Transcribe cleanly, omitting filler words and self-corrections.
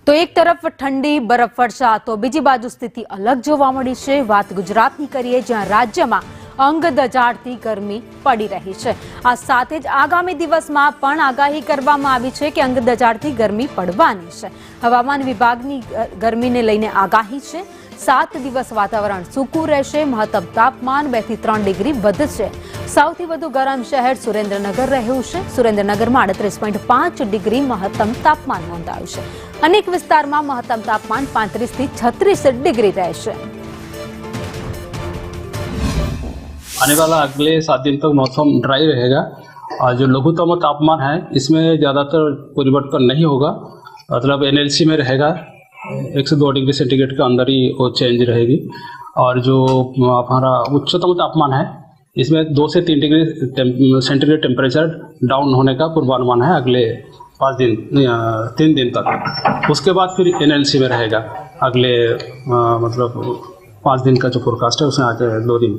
તો એક તરફ ઠંડી બરફવર્ષા તો બીજી બાજુ સ્થિતિ અલગ જોવા મળી છે। વાત ગુજરાતની કરીએ, જ્યાં રાજ્યમાં અંગ દજાડતી ગરમી પડી રહી છે। આ સાથે જ આગામી દિવસમાં પણ આગાહી કરવામાં આવી છે કે અંગ દજાડતી ગરમી પડવાની છે। હવામાન વિભાગની ગરમીને લઈને આગાહી છે। 7 દિવસ વાતાવરણ સૂકું રહેશે। મહત્તમ તાપમાન 2 થી 3 ડિગ્રી વધશે। સૌથી વધુ ગરમ શહેર સુરેન્દ્રનગર રહ્યું છે। સુરેન્દ્રનગરમાં 38.5 ડિગ્રી મહત્તમ તાપમાન નોંધાયું છે। अनेक विस्तार में महत्तम तापमान 35 થી 36 डिग्री रहेशे। आने वाला अगले 7 दिन तक मौसम ड्राई रहेगा और जो लघुत्तम तापमान है इसमें ज़्यादातर परिवर्तन नहीं होगा, मतलब एनएलसी में रहेगा 1 से 2 डिग्री सेंटीग्रेड के अंदर ही वो चेंज रहेगी। और जो हमारा उच्चतम तापमान है इसमें 2 से 3 डिग्री सेंटीग्रेड टेम्परेचर डाउन होने का पूर्वानुमान है अगले 3 दिन तक। उसके बाद फिर एनएलसी में रहेगा अगले मतलब 5 दिन का जो फोरकास्ट है उसमें आते 2 दिन।